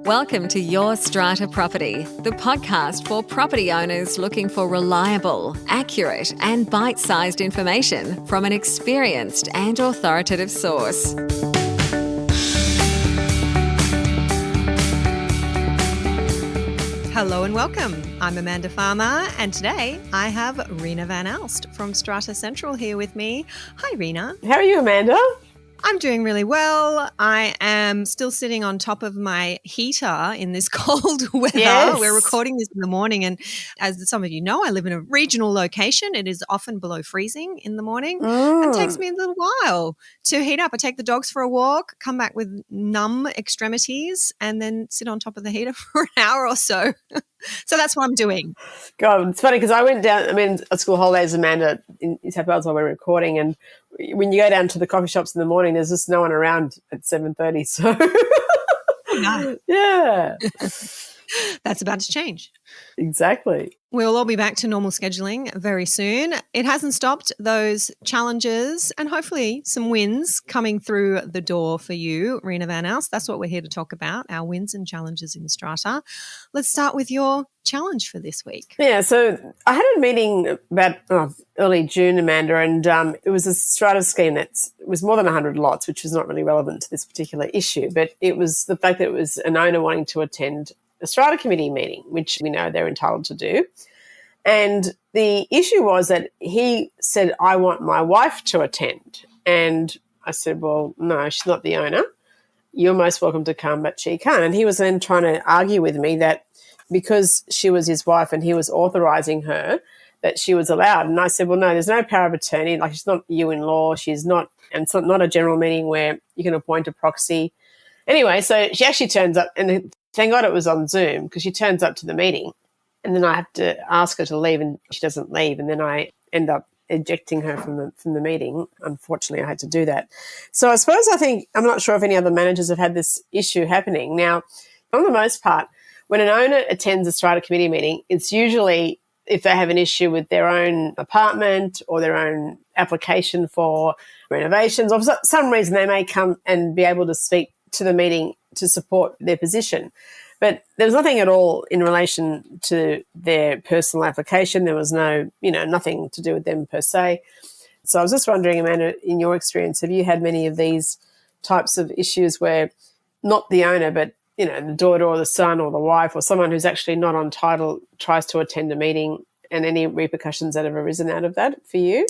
Welcome to Your Strata Property, the podcast for property owners looking for reliable, accurate, and bite-sized information from an experienced and authoritative source. Hello and welcome. I'm Amanda Farmer, and today I have Reena van Aalst from Strata Central here with me. Hi, Reena. How are you, Amanda? I'm doing really well. I am still sitting on top of my heater in this cold weather. Yes. We're recording this in the morning, and as some of you know, I live in a regional location. It is often below freezing in the morning. It takes me a little while to heat up. I take the dogs for a walk, come back with numb extremities, and then sit on top of the heater for an hour or so. So that's what I'm doing. God, it's funny because I went down, at school holidays, Amanda, in New South Wales while we're recording, and when you go down to the coffee shops in the morning, there's just no one around at 7:30. So, Nice. Yeah. That's about to change. Exactly. We'll all be back to normal scheduling very soon. It hasn't stopped those challenges and hopefully some wins coming through the door for you, Reena van Aalst. That's what we're here to talk about, our wins and challenges in Strata. Let's start with your challenge for this week. Yeah, so I had a meeting about early June, Amanda, and it was a Strata scheme it was more than 100 lots, which was not really relevant to this particular issue, but it was the fact that it was an owner wanting to attend a Strata committee meeting, which we know they're entitled to do. And the issue was that he said, I want my wife to attend. And I said, well, no, she's not the owner. You're most welcome to come, but she can't. And he was then trying to argue with me that because she was his wife and he was authorising her, that she was allowed. And I said, well, no, there's no power of attorney. Like, she's not you in law. She's not, and it's not a general meeting where you can appoint a proxy. Anyway, so she actually turns up, and thank God it was on Zoom, because she turns up to the meeting and then I have to ask her to leave and she doesn't leave, and then I end up ejecting her from the meeting. Unfortunately, I had to do that. So I'm not sure if any other managers have had this issue happening. Now, on the most part, when an owner attends a Strata committee meeting, it's usually if they have an issue with their own apartment or their own application for renovations, or for some reason they may come and be able to speak to the meeting to support their position. But there was nothing at all in relation to their personal application. There was nothing to do with them per se. So I was just wondering, Amanda, in your experience, have you had many of these types of issues where not the owner, but, the daughter or the son or the wife or someone who's actually not on title tries to attend a meeting, and any repercussions that have arisen out of that for you?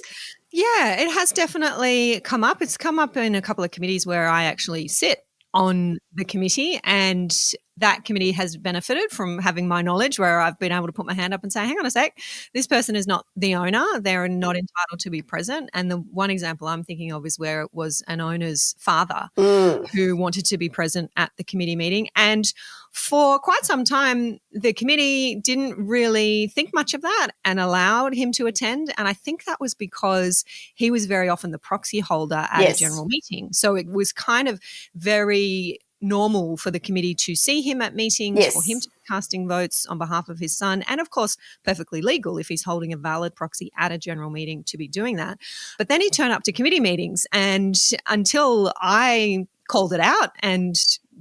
Yeah, it has definitely come up. It's come up in a couple of committees where I actually sit on the committee, and that committee has benefited from having my knowledge, where I've been able to put my hand up and say, hang on a sec, this person is not the owner. They're not entitled to be present. And the one example I'm thinking of is where it was an owner's father who wanted to be present at the committee meeting. And for quite some time, the committee didn't really think much of that and allowed him to attend. And I think that was because he was very often the proxy holder at a general meeting. So it was kind of very normal for the committee to see him at meetings, for him to be casting votes on behalf of his son, and of course perfectly legal if he's holding a valid proxy at a general meeting to be doing that. But then he turned up to committee meetings, and until I called it out and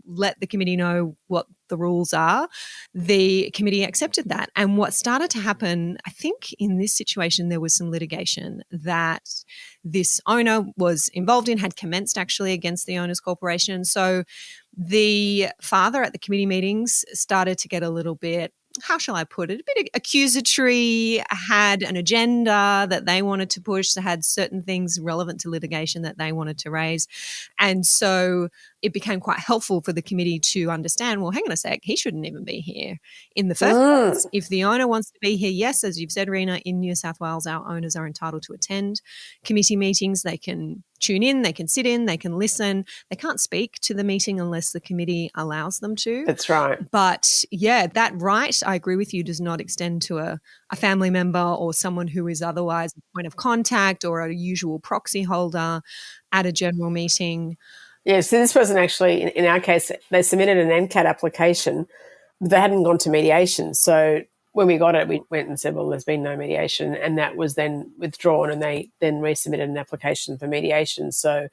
let the committee know what the rules are, the committee accepted that. And what started to happen, I think in this situation, there was some litigation that this owner was involved in, had commenced actually against the owners corporation. So the father at the committee meetings started to get a little bit, how shall I put it, a bit accusatory, had an agenda that they wanted to push, that had certain things relevant to litigation that they wanted to raise. And so it became quite helpful for the committee to understand, well, hang on a sec, he shouldn't even be here in the first place. If the owner wants to be here, yes, as you've said, Reena, in New South Wales, our owners are entitled to attend committee meetings. They can tune in, they can sit in, they can listen. They can't speak to the meeting unless the committee allows them to. That's right. But yeah, that right, I agree with you, does not extend to a family member or someone who is otherwise a point of contact or a usual proxy holder at a general meeting. Yeah, so this person actually, in our case, they submitted an NCAT application. They hadn't gone to mediation. So when we got it, we went and said, well, there's been no mediation, and that was then withdrawn, and they then resubmitted an application for mediation. So,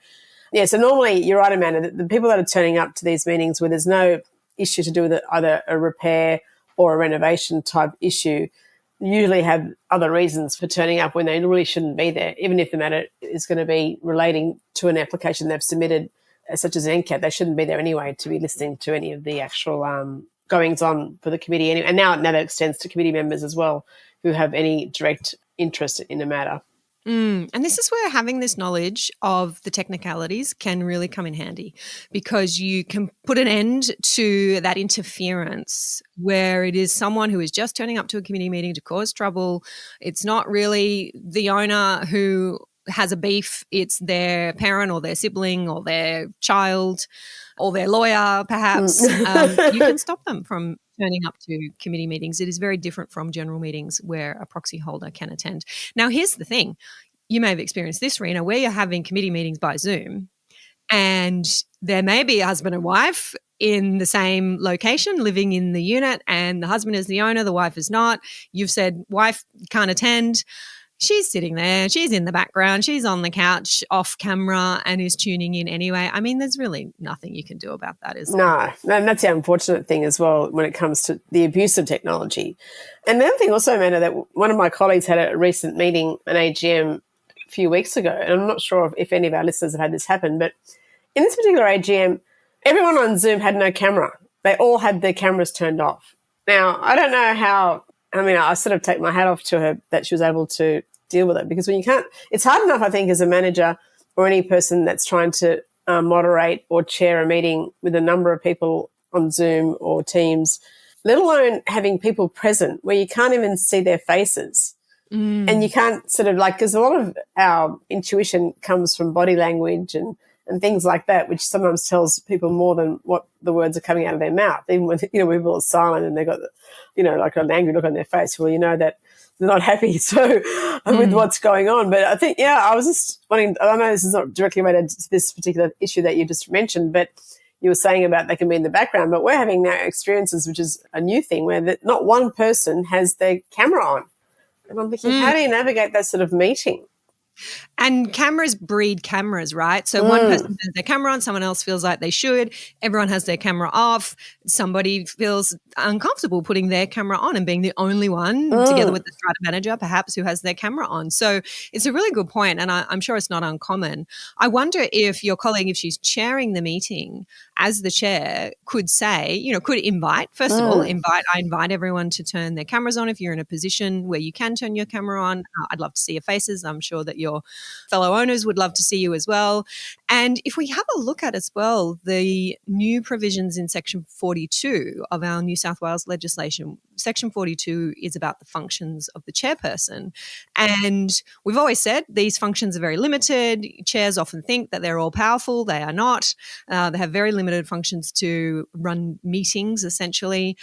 yeah, so normally you're right, Amanda, the people that are turning up to these meetings where there's no issue to do with either a repair or a renovation type issue usually have other reasons for turning up when they really shouldn't be there. Even if the matter is going to be relating to an application they've submitted, such as an NCAT, they shouldn't be there anyway to be listening to any of the actual goings on for the committee. And now that extends to committee members as well who have any direct interest in the matter. And this is where having this knowledge of the technicalities can really come in handy, because you can put an end to that interference where it is someone who is just turning up to a committee meeting to cause trouble. It's not really the owner who has a beef. It's their parent or their sibling or their child or their lawyer, perhaps. You can stop them from turning up to committee meetings. It is very different from general meetings where a proxy holder can attend. Now, here's the thing. You may have experienced this, Reena, where you're having committee meetings by Zoom and there may be a husband and wife in the same location living in the unit, and the husband is the owner, the wife is not. You've said, wife can't attend. She's sitting there, she's in the background, she's on the couch off camera and is tuning in anyway. I mean, there's really nothing you can do about that, is there? No, and that's the unfortunate thing as well when it comes to the abuse of technology. And the other thing also, Amanda, that one of my colleagues had a recent meeting, an AGM, a few weeks ago, and I'm not sure if any of our listeners have had this happen, but in this particular AGM, everyone on Zoom had no camera. They all had their cameras turned off. Now, I don't know how. I mean, I sort of take my hat off to her that she was able to deal with it, because when you can't, it's hard enough, I think, as a manager or any person that's trying to moderate or chair a meeting with a number of people on Zoom or Teams, let alone having people present where you can't even see their faces. And you can't sort of because a lot of our intuition comes from body language and things like that, which sometimes tells people more than what the words are coming out of their mouth. Even when, when people are silent and they've got, like an angry look on their face, well, you know that they're not happy with what's going on. But I think, I was just wanting, I know this is not directly related to this particular issue that you just mentioned, but you were saying about they can be in the background, but we're having now experiences, which is a new thing, where not one person has their camera on. And I'm thinking, how do you navigate that sort of meeting? And cameras breed cameras, right? So one person has their camera on, someone else feels like they should, everyone has their camera off, somebody feels uncomfortable putting their camera on and being the only one, together with the Strata manager perhaps, who has their camera on. So it's a really good point, and I'm sure it's not uncommon. I wonder if your colleague, if she's chairing the meeting as the chair, could say, could invite, first of all, I invite everyone to turn their cameras on if you're in a position where you can turn your camera on. I'd love to see your faces. I'm sure that your fellow owners would love to see you as well. And if we have a look at as well the new provisions in Section 42 of our New South Wales legislation, Section 42 is about the functions of the chairperson. And we've always said these functions are very limited. Chairs often think that they're all powerful. They are not. They have very limited functions to run meetings, essentially.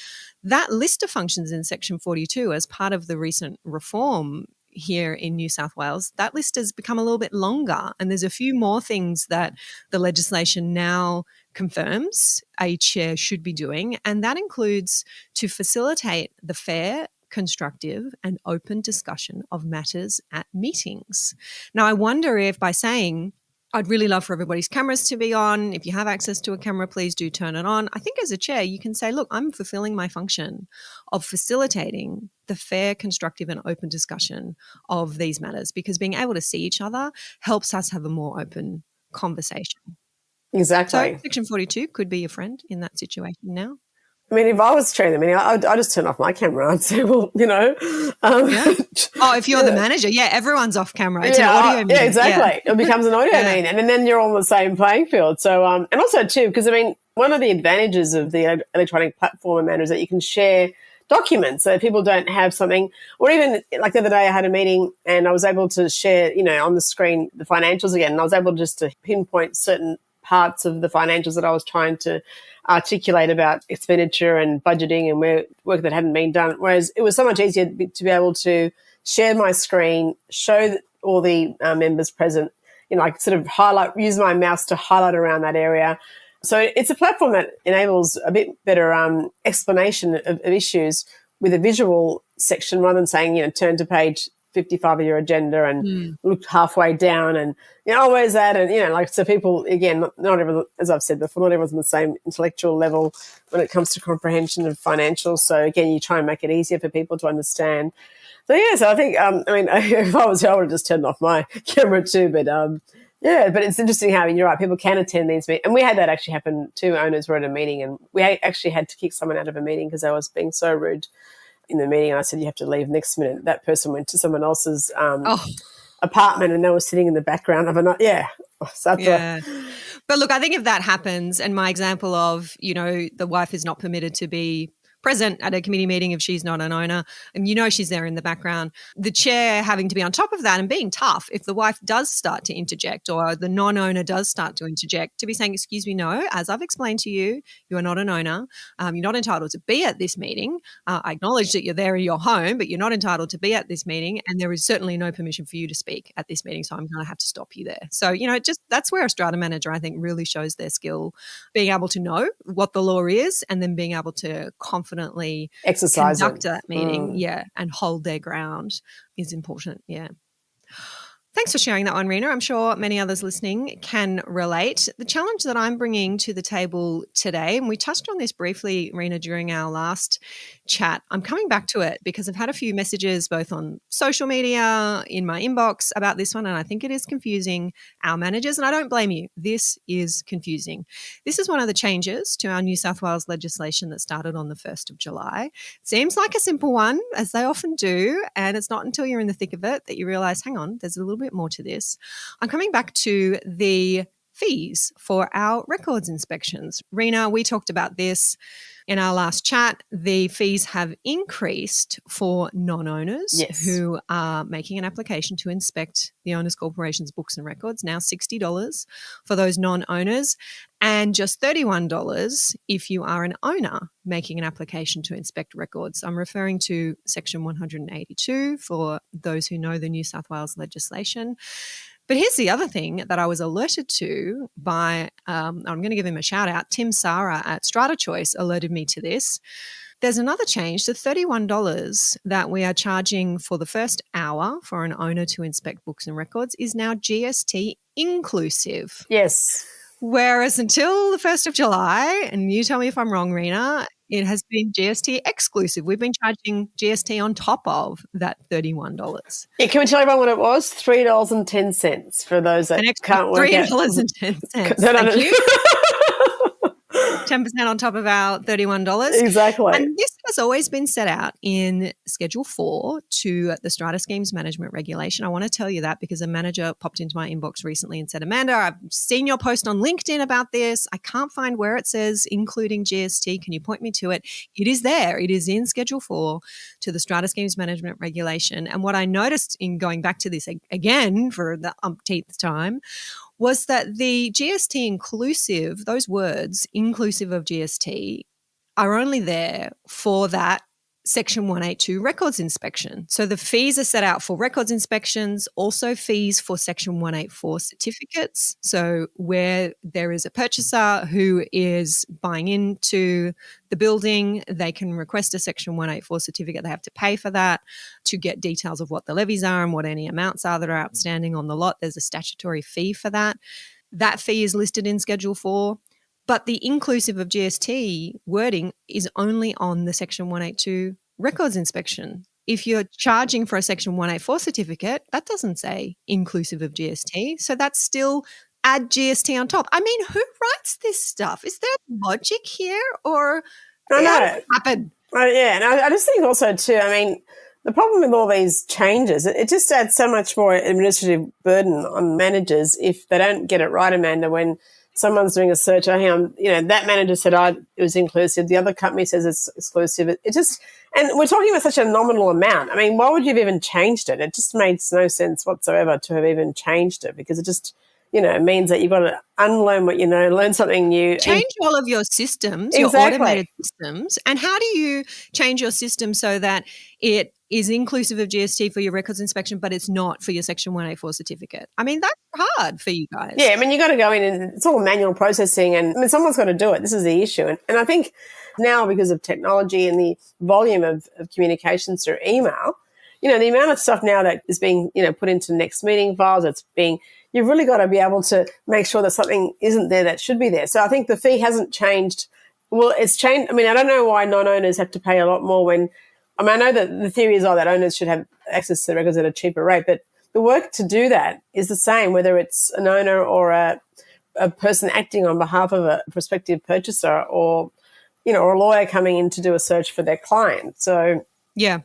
That list of functions in Section 42, as part of the recent reform here in New South Wales, that list has become a little bit longer, and there's a few more things that the legislation now confirms a chair should be doing, and that includes to facilitate the fair, constructive and open discussion of matters at meetings. Now, I wonder if by saying, I'd really love for everybody's cameras to be on. If you have access to a camera, please do turn it on. I think as a chair, you can say, look, I'm fulfilling my function of facilitating the fair, constructive and open discussion of these matters, because being able to see each other helps us have a more open conversation. Exactly. So Section 42 could be a friend in that situation now. I mean, if I was chairing the meeting, I'd just turn off my camera. I'd say, well, Yeah. Oh, if you're the manager, everyone's off camera. It's an audio meeting. Yeah, exactly. It becomes an audio meeting, and then you're on the same playing field. So, and also too, because one of the advantages of the electronic platform, Amanda, is that you can share documents so that people don't have something, or even like the other day I had a meeting and I was able to share, on the screen the financials again, and I was able just to pinpoint certain parts of the financials that I was trying to articulate about expenditure and budgeting and where work that hadn't been done. Whereas it was so much easier to be able to share my screen, show all the members present, I sort of use my mouse to highlight around that area. So it's a platform that enables a bit better explanation of issues with a visual section rather than saying, turn to page 55 of your agenda and Mm. looked halfway down and, where's that? And, like, so people, again, not everyone, as I've said before, not everyone's on the same intellectual level when it comes to comprehension of financials. So, again, you try and make it easier for people to understand. So, so I think, if I was you, I would have just turned off my camera too. But, but it's interesting how, you're right, people can attend these meetings. And we had that actually happen. 2 owners were at a meeting and we actually had to kick someone out of a meeting because they was being so rude in the meeting. And I said, you have to leave next minute. That person went to someone else's apartment and they were sitting in the background of a night. Yeah. So But look, I think if that happens, and my example of, the wife is not permitted to be present at a committee meeting if she's not an owner, and she's there in the background, the chair having to be on top of that and being tough if the wife does start to interject or the non-owner does start to interject, to be saying, excuse me, no, as I've explained to you, you are not an owner. You're not entitled to be at this meeting. I acknowledge that you're there in your home, but you're not entitled to be at this meeting, and there is certainly no permission for you to speak at this meeting, so I'm going to have to stop you there. So, that's where a strata manager, I think, really shows their skill, being able to know what the law is and then being able to confidently exercise conduct that meeting, and hold their ground is important. Yeah. Thanks for sharing that one, Reena. I'm sure many others listening can relate. The challenge that I'm bringing to the table today, and we touched on this briefly, Reena, during our last chat, I'm coming back to it because I've had a few messages both on social media, in my inbox about this one, and I think it is confusing our managers, and I don't blame you. This is confusing. This is one of the changes to our New South Wales legislation that started on the 1st of July. It seems like a simple one, as they often do, and it's not until you're in the thick of it that you realise, hang on, there's a little bit more to this. I'm coming back to the fees for our records inspections. Reena, we talked about this in our last chat. The fees have increased for non-owners who are making an application to inspect the owner's corporation's books and records, now $60 for those non-owners, and just $31 if you are an owner making an application to inspect records. I'm referring to Section 182 for those who know the New South Wales legislation. But here's the other thing that I was alerted to by, I'm going to give him a shout out, Tim Sara at Strata Choice alerted me to this. There's another change. The $31 that we are charging for the first hour for an owner to inspect books and records is now GST inclusive. Yes. Whereas until the 1st of July, and you tell me if I'm wrong, Reena, it has been GST exclusive. We've been charging GST on top of that $31. Yeah, can we tell everyone what it was? $3.10 for those that can't work out. $3.10. Thank you. 10% on top of our $31. Exactly. And this has always been set out in Schedule 4 to the Strata Schemes Management Regulation. I want to tell you that because a manager popped into my inbox recently and said, Amanda, I've seen your post on LinkedIn about this. I can't find where it says including GST. Can you point me to it? It is there. It is in Schedule 4 to the Strata Schemes Management Regulation. And what I noticed in going back to this again for the umpteenth time was that the GST inclusive, those words, inclusive of GST, are only there for that Section 182 records inspection. So the fees are set out for records inspections, also fees for Section 184 certificates. So where there is a purchaser who is buying into the building, they can request a Section 184 certificate. They have to pay for that to get details of what the levies are and what any amounts are that are outstanding on the lot. There's a statutory fee for that. That fee is listed in Schedule 4. But the inclusive of GST wording is only on the Section 182 records inspection. If you're charging for a Section 184 certificate, that doesn't say inclusive of GST. So that's still add GST on top. I mean, who writes this stuff? Is there logic here or how does it happen? Yeah, and I just think also too, I mean, the problem with all these changes, it just adds so much more administrative burden on managers if they don't get it right, Amanda, when someone's doing a search, that manager said, it was inclusive. The other company says it's exclusive. And we're talking about such a nominal amount. I mean, why would you have even changed it? It just makes no sense whatsoever to have even changed it because it just, means that you've got to unlearn what you know, learn something new. Change all of your systems, your automated systems. And how do you change your system so that it is inclusive of GST for your records inspection, but it's not for your Section 184 certificate? I mean, that's hard for you guys. Yeah, I mean, you got to go in and it's all manual processing and someone's got to do it. This is the issue. And I think now because of technology and the volume of communications through email, the amount of stuff now that is being, put into next meeting files, you've really got to be able to make sure that something isn't there that should be there. So I think the fee hasn't changed. Well, it's changed. I mean, I don't know why non-owners have to pay a lot more I know that the theory is that owners should have access to the records at a cheaper rate, but the work to do that is the same, whether it's an owner or a person acting on behalf of a prospective purchaser or, or a lawyer coming in to do a search for their client. So, yeah.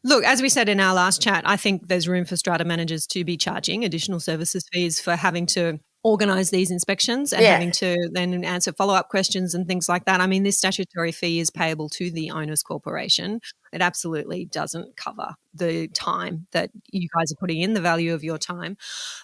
Look, as we said in our last chat, I think there's room for strata managers to be charging additional services fees for having to organise these inspections and having to then answer follow-up questions and things like that. I mean, this statutory fee is payable to the owner's corporation. It absolutely doesn't cover the time that you guys are putting in, the value of your time.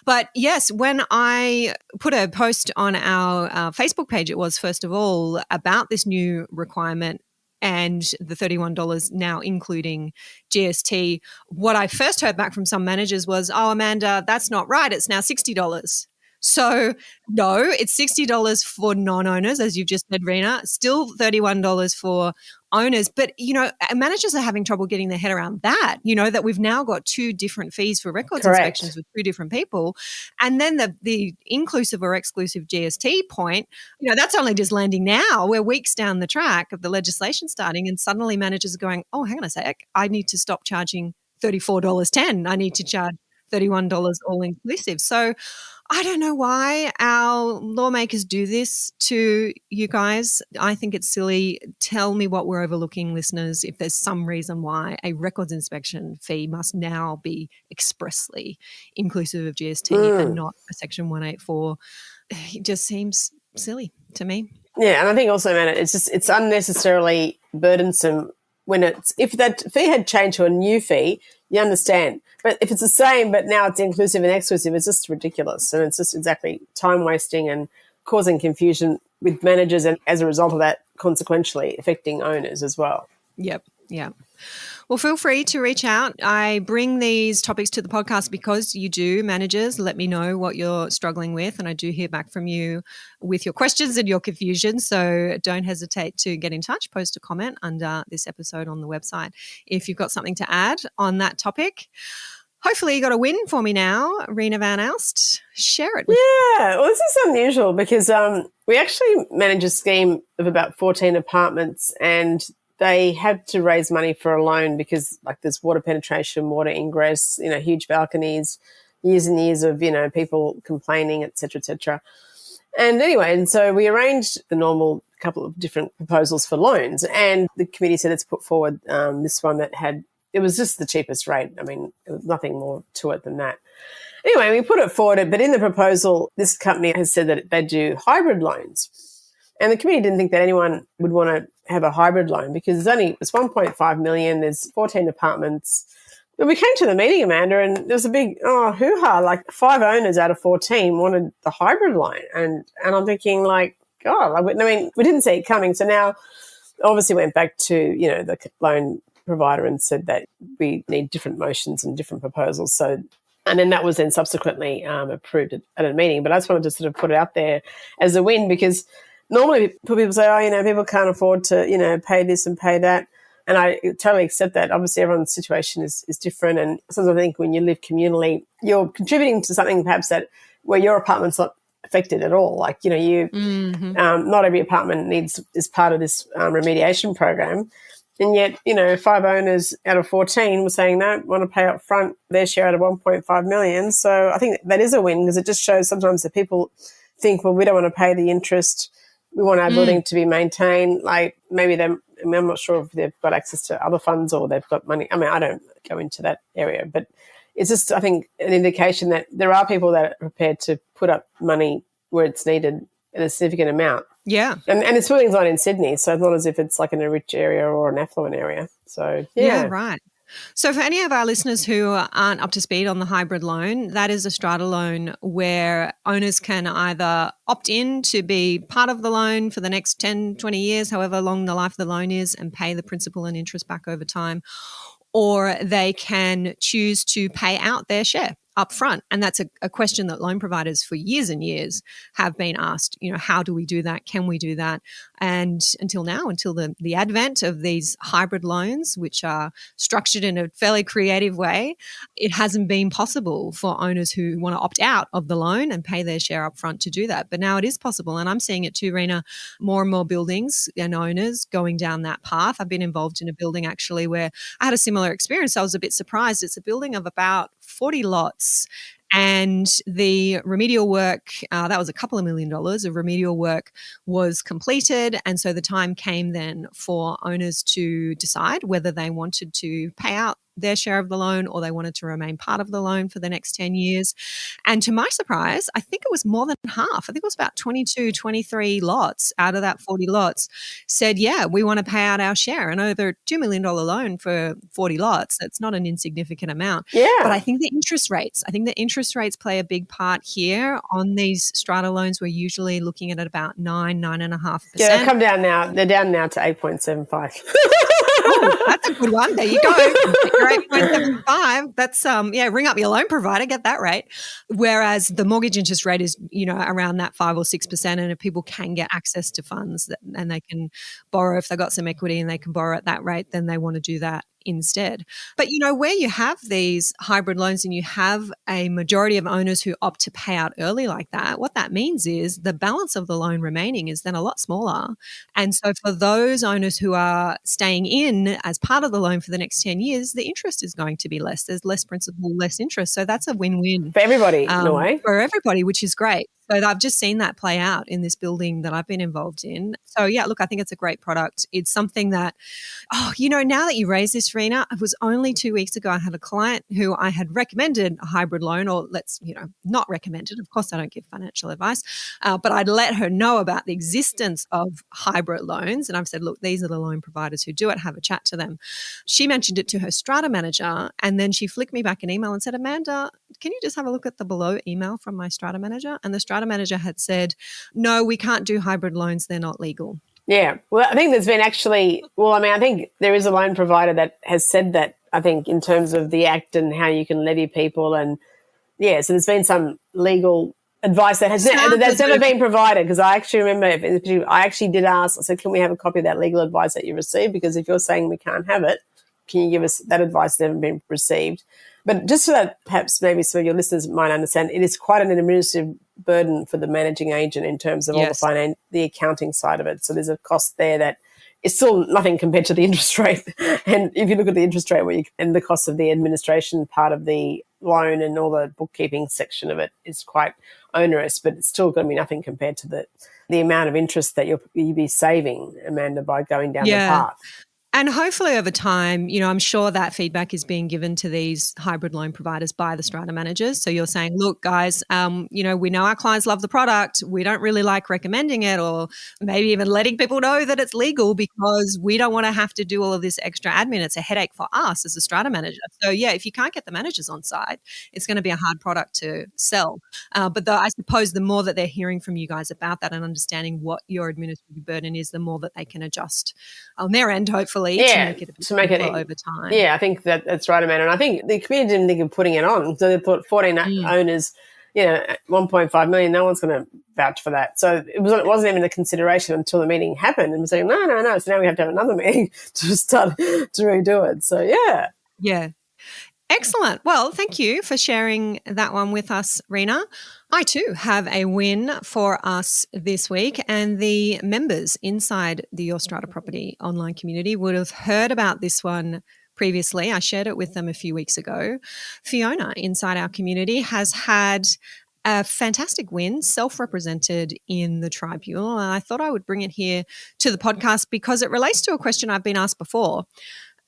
But yes, when I put a post on our Facebook page, it was first of all about this new requirement and the $31 now including GST. What I first heard back from some managers was, oh, Amanda, that's not right. It's now $60. So no, it's $60 for non-owners, as you've just said, Reena, still $31 for owners. But, managers are having trouble getting their head around that, that we've now got two different fees for records inspections with two different people. And then the inclusive or exclusive GST point, that's only just landing now. We're weeks down the track of the legislation starting and suddenly managers are going, oh, hang on a sec, I need to stop charging $34.10. I need to charge $31 all inclusive. So I don't know why our lawmakers do this to you guys. I think it's silly. Tell me what we're overlooking, listeners, if there's some reason why a records inspection fee must now be expressly inclusive of GST and not a Section 184. It just seems silly to me. Yeah, and I think also, man, it's unnecessarily burdensome if that fee had changed to a new fee, you understand. But if it's the same, but now it's inclusive and exclusive, it's just ridiculous. And it's just exactly time wasting and causing confusion with managers and as a result of that, consequentially affecting owners as well. Yep. Yeah. Well, feel free to reach out. I bring these topics to the podcast because you do, managers, let me know what you're struggling with. And I do hear back from you with your questions and your confusion. So don't hesitate to get in touch, post a comment under this episode on the website if you've got something to add on that topic. Hopefully you got a win for me now, Reena van Aalst. Share it. Yeah, well, this is unusual because we actually manage a scheme of about 14 apartments and they had to raise money for a loan because there's water penetration, water ingress, huge balconies, years and years of, people complaining, et cetera, et cetera. And anyway, and so we arranged the normal couple of different proposals for loans and the committee said let's put forward this one it was just the cheapest rate. I mean, there was nothing more to it than that. Anyway, we put it forward, but in the proposal, this company has said that they do hybrid loans. And the committee didn't think that anyone would want to have a hybrid loan because it's 1.5 million, there's 14 apartments. But we came to the meeting, Amanda, and there was a big hoo-ha, 5 owners out of 14 wanted the hybrid loan. And I'm thinking God, we didn't see it coming. So now obviously went back to, the loan provider and said that we need different motions and different proposals. So, and then that was then subsequently approved at a meeting. But I just wanted to sort of put it out there as a win because normally people say, people can't afford to, pay this and pay that. And I totally accept that. Obviously, everyone's situation is different. And sometimes I think when you live communally, you're contributing to something perhaps where your apartment's not affected at all. Not every apartment is part of this remediation program. And yet, 5 owners out of 14 were saying no, want to pay up front their share out of 1.5 million. So I think that is a win because it just shows sometimes that people think, well, we don't want to pay the interest. We want our building to be maintained. Maybe I'm not sure if they've got access to other funds or they've got money. I mean, I don't go into that area, but it's just, I think, an indication that there are people that are prepared to put up money where it's needed in a significant amount. Yeah. And it's building's not in Sydney, so it's not as if it's in a rich area or an affluent area. So, yeah. Yeah, right. So for any of our listeners who aren't up to speed on the hybrid loan, that is a strata loan where owners can either opt in to be part of the loan for the next 10, 20 years, however long the life of the loan is, and pay the principal and interest back over time, or they can choose to pay out their share up front. And that's a question that loan providers for years and years have been asked, how do we do that? Can we do that? And until now, until the advent of these hybrid loans, which are structured in a fairly creative way, it hasn't been possible for owners who want to opt out of the loan and pay their share up front to do that. But now it is possible. And I'm seeing it too, Reena, more and more buildings and owners going down that path. I've been involved in a building actually where I had a similar experience. I was a bit surprised. It's a building of about 40 lots. And the remedial work, that was a couple of $1 million of remedial work, was completed. And so the time came then for owners to decide whether they wanted to pay out their share of the loan or they wanted to remain part of the loan for the next 10 years. And to my surprise, I think it was more than half. I think it was about 22, 23 lots out of that 40 lots said, yeah, we want to pay out our share. And over a $2 million loan for 40 lots, that's not an insignificant amount. Yeah. But I think the interest rates play a big part here. On these strata loans, we're usually looking at about 9.5%. Yeah, they come down now. They're down now to 8.75. Oh, that's a good one. There you go. Your 8.75. That's ring up your loan provider, get that rate. Whereas the mortgage interest rate is, around that 5 or 6%. And if people can get access to funds and they can borrow, if they've got some equity and they can borrow at that rate, then they want to do that instead. But where you have these hybrid loans and you have a majority of owners who opt to pay out early like that, what that means is the balance of the loan remaining is then a lot smaller. And so for those owners who are staying in as part of the loan for the next 10 years, the interest is going to be less. There's less principal, less interest. So that's a win-win. For everybody, in a way. For everybody, which is great. So I've just seen that play out in this building that I've been involved in. So yeah, look, I think it's a great product. It's something that, now that you raise this, Reena, it was only 2 weeks ago I had a client who I had recommended a hybrid loan, or not recommended. Of course, I don't give financial advice, but I'd let her know about the existence of hybrid loans. And I've said, look, these are the loan providers who do it. Have a chat to them. She mentioned it to her Strata manager, and then she flicked me back an email and said, Amanda, can you just have a look at the below email from my Strata manager? And the Strata manager had said, no, we can't do hybrid loans. They're not legal. Yeah. Well, I think there's been I think there is a loan provider that has said that, I think, in terms of the Act and how you can levy people. And yeah, so there's been some legal advice that's never been provided, because I actually remember, I actually did ask, I said, can we have a copy of that legal advice that you received? Because if you're saying we can't have it, can you give us that advice that's never been received? But just so that perhaps maybe some of your listeners might understand, it is quite an administrative burden for the managing agent in terms of all the accounting side of it. So there's a cost there that is still nothing compared to the interest rate. And if you look at the interest rate and the cost of the administration part of the loan and all the bookkeeping section of it is quite onerous, but it's still going to be nothing compared to the amount of interest that you'll be saving, Amanda, by going down the path. And hopefully over time, I'm sure that feedback is being given to these hybrid loan providers by the strata managers. So you're saying, look, guys, we know our clients love the product. We don't really like recommending it, or maybe even letting people know that it's legal, because we don't want to have to do all of this extra admin. It's a headache for us as a strata manager. So yeah, if you can't get the managers on side, it's going to be a hard product to sell. But I suppose the more that they're hearing from you guys about that and understanding what your administrative burden is, the more that they can adjust on their end, hopefully. To make it a bit simpler over time. Yeah, I think that's right, Amanda. And I think the committee didn't think of putting it on. So they thought 14 owners, 1.5 million, no one's going to vouch for that. So it wasn't even a consideration until the meeting happened. And we're saying, no. So now we have to have another meeting to start to redo it. So, yeah. Yeah. Excellent. Well, thank you for sharing that one with us, Reena. I too have a win for us this week, and the members inside the Your Strata Property online community would have heard about this one previously. I shared it with them a few weeks ago. Fiona inside our community has had a fantastic win, self-represented in the tribunal, and I thought I would bring it here to the podcast because it relates to a question I've been asked before.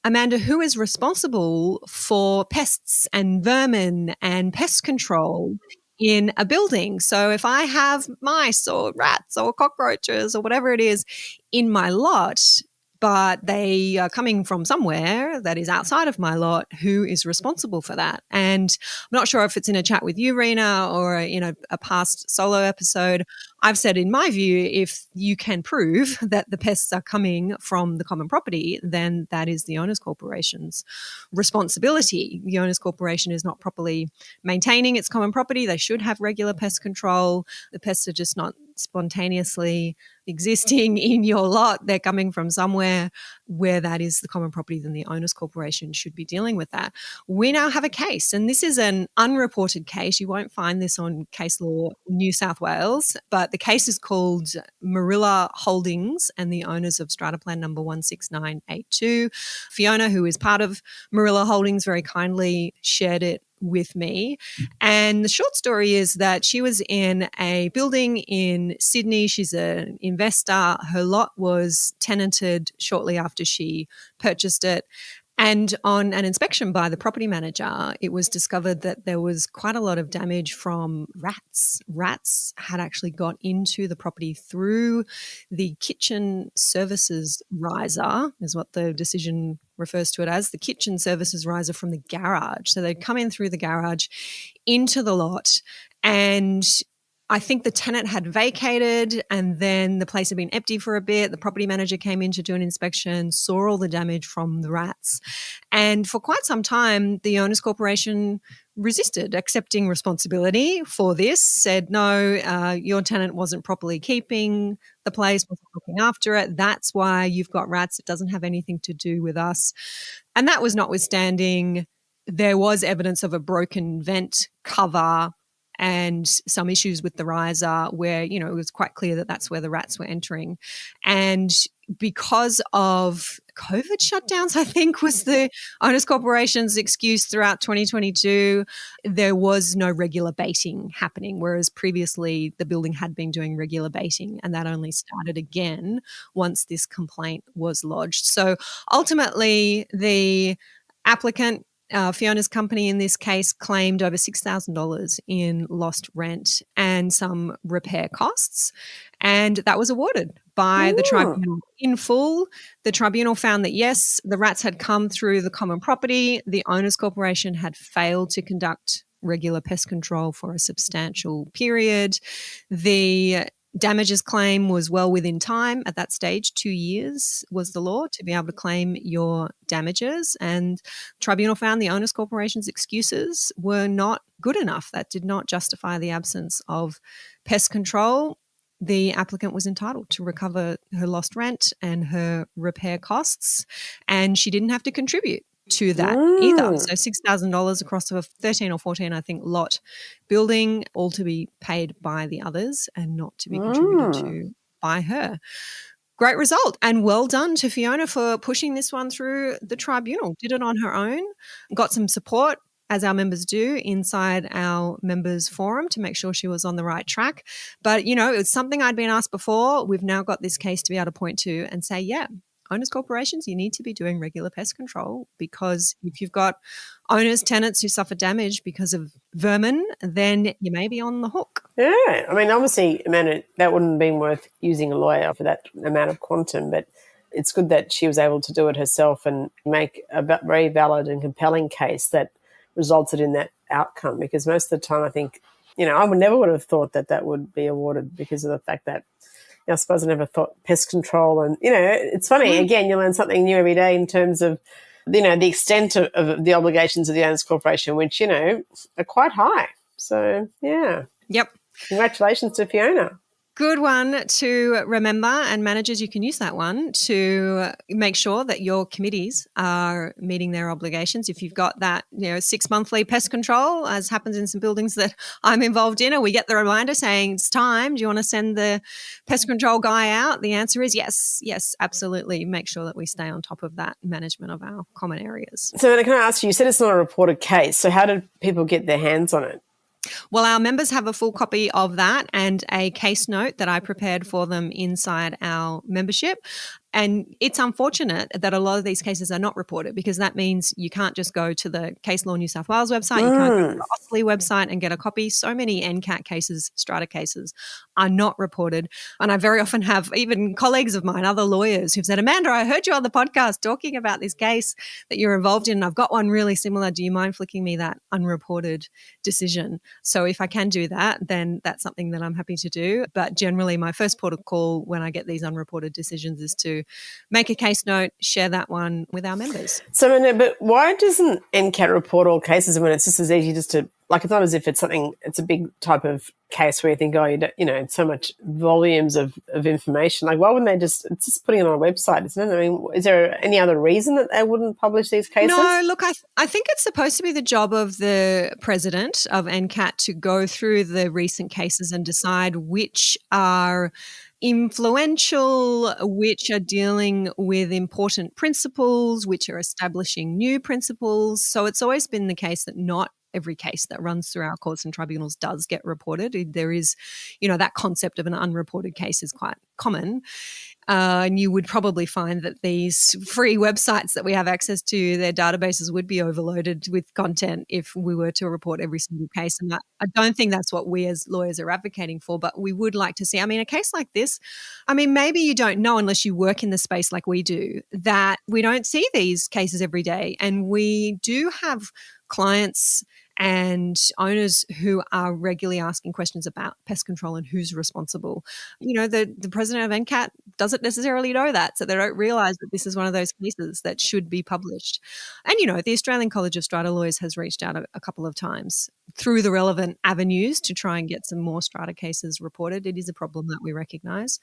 Amanda, who is responsible for pests and vermin and pest control in a building? So if I have mice or rats or cockroaches or whatever it is in my lot, but they are coming from somewhere that is outside of my lot. Who is responsible for that? And I'm not sure if it's in a chat with you, Reena, or a past solo episode. I've said, in my view, if you can prove that the pests are coming from the common property, then that is the owner's corporation's responsibility. The owner's corporation is not properly maintaining its common property. They should have regular pest control. The pests are just not spontaneously existing in your lot. They're coming from somewhere where that is the common property. Then the owner's corporation should be dealing with that. We now have a case, and this is an unreported case. You won't find this on Case Law New South Wales, but the case is called Marilla Holdings and the owners of Strata Plan number 16982. Fiona, who is part of Marilla Holdings, very kindly shared it with me. And the short story is that she was in a building in Sydney. She's an investor. Her lot was tenanted shortly after she purchased it. And on an inspection by the property manager, it was discovered that there was quite a lot of damage from rats. Rats had actually got into the property through the kitchen services riser, is what the decision refers to it as, the kitchen services riser from the garage. So they'd come in through the garage into the lot, and I think the tenant had vacated and then the place had been empty for a bit. The property manager came in to do an inspection, saw all the damage from the rats. And for quite some time, the owners corporation resisted accepting responsibility for this, said, no, your tenant wasn't properly keeping the place, wasn't looking after it. That's why you've got rats. It doesn't have anything to do with us. And that was notwithstanding, there was evidence of a broken vent cover and some issues with the riser where, it was quite clear that that's where the rats were entering. And because of COVID shutdowns, I think was the owners corporation's excuse throughout 2022, there was no regular baiting happening, whereas previously the building had been doing regular baiting, and that only started again once this complaint was lodged. So ultimately, the applicant, Fiona's company in this case, claimed over $6,000 in lost rent and some repair costs, and that was awarded by the tribunal in full. The tribunal found that, yes, the rats had come through the common property. The owners corporation had failed to conduct regular pest control for a substantial period. The damages claim was well within time at that stage. 2 years was the law to be able to claim your damages. And tribunal found the owners corporation's excuses were not good enough. That did not justify the absence of pest control. The applicant was entitled to recover her lost rent and her repair costs, and she didn't have to contribute to that either. So $6,000 across a 13 or 14, I think, lot building, all to be paid by the others and not to be contributed to by her. Great result, and well done to Fiona for pushing this one through the tribunal. Did it on her own, got some support, as our members do, inside our members forum to make sure she was on the right track. But, it was something I'd been asked before. We've now got this case to be able to point to and say, yeah, owners corporations, you need to be doing regular pest control, because if you've got owners, tenants who suffer damage because of vermin, then you may be on the hook. Yeah. I mean, obviously, Amanda, that wouldn't have been worth using a lawyer for that amount of quantum, but it's good that she was able to do it herself and make a very valid and compelling case that resulted in that outcome, because most of the time I think, I would have thought that would be awarded because of the fact that, I suppose I never thought pest control. And, it's funny, again, you learn something new every day in terms of, the extent of the obligations of the owners corporation, which, are quite high. So, yeah. Yep. Congratulations to Fiona. Good one to remember, and managers, you can use that one to make sure that your committees are meeting their obligations. If you've got that, 6 monthly pest control, as happens in some buildings that I'm involved in, or we get the reminder saying it's time, do you want to send the pest control guy out? The answer is yes, absolutely. Make sure that we stay on top of that management of our common areas. So can I ask you said it's not a reported case, so how did people get their hands on it? Well, our members have a full copy of that and a case note that I prepared for them inside our membership. And it's unfortunate that a lot of these cases are not reported, because that means you can't just go to the Case Law New South Wales website, you can't go to the Austlii website and get a copy. So many NCAT cases, Strata cases, are not reported. And I very often have even colleagues of mine, other lawyers, who've said, Amanda, I heard you on the podcast talking about this case that you're involved in. I've got one really similar. Do you mind flicking me that unreported decision? So if I can do that, then that's something that I'm happy to do. But generally, my first port of call when I get these unreported decisions is to make a case note, share that one with our members. So, but why doesn't NCAT report all cases? I mean, it's just as easy just to, like, it's not as if it's something, it's a big type of case where you think, oh, it's so much volumes of information. Like, why wouldn't they it's just putting it on a website, isn't it? I mean, is there any other reason that they wouldn't publish these cases? No, look, I think it's supposed to be the job of the president of NCAT to go through the recent cases and decide which are influential, which are dealing with important principles, which are establishing new principles. So it's always been the case that not every case that runs through our courts and tribunals does get reported. There is, that concept of an unreported case is quite common. And you would probably find that these free websites that we have access to, their databases would be overloaded with content if we were to report every single case. And I don't think that's what we as lawyers are advocating for, but we would like to see, a case like this, maybe you don't know unless you work in the space like we do, that we don't see these cases every day. And we do have clients and owners who are regularly asking questions about pest control and who's responsible. The president of NCAT doesn't necessarily know that, so they don't realise that this is one of those cases that should be published. And, the Australian College of Strata Lawyers has reached out a couple of times through the relevant avenues to try and get some more strata cases reported. It is a problem that we recognise.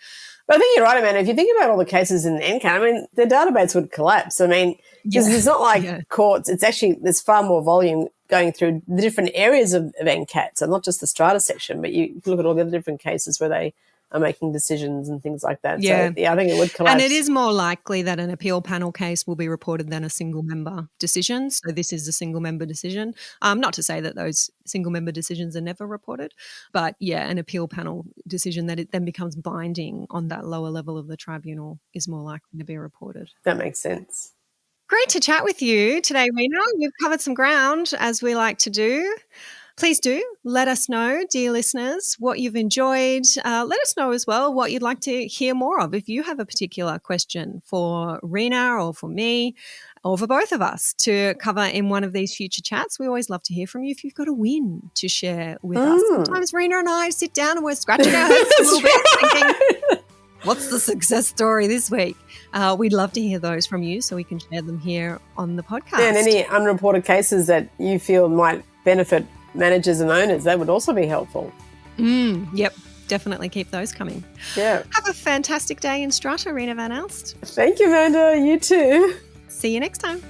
But I think you're right, Amanda. If you think about all the cases in NCAT, the database would collapse. Because it's not like courts. It's actually, there's far more volume going through the different areas of NCAT. So not just the strata section, but you look at all the other different cases where they are making decisions and things like that. Yeah. So, I think it would collapse. And it is more likely that an appeal panel case will be reported than a single member decision. So this is a single member decision. Not to say that those single member decisions are never reported, but an appeal panel decision that it then becomes binding on that lower level of the tribunal is more likely to be reported. That makes sense. Great to chat with you today, Reena. We've covered some ground, as we like to do. Please do let us know, dear listeners, what you've enjoyed. Let us know as well what you'd like to hear more of. If you have a particular question for Reena or for me or for both of us to cover in one of these future chats, we always love to hear from you if you've got a win to share with us. Sometimes Reena and I sit down and we're scratching our heads a little bit thinking, what's the success story this week? We'd love to hear those from you so we can share them here on the podcast. And any unreported cases that you feel might benefit managers and owners, that would also be helpful. Yep, definitely keep those coming. Yeah. Have a fantastic day in Strata, Reena van Aalst. Thank you, Amanda. You too. See you next time.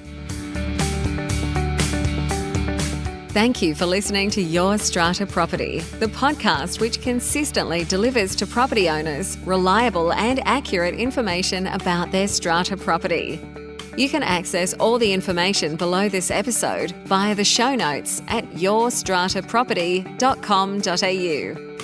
Thank you for listening to Your Strata Property, the podcast which consistently delivers to property owners reliable and accurate information about their strata property. You can access all the information below this episode via the show notes at yourstrataproperty.com.au.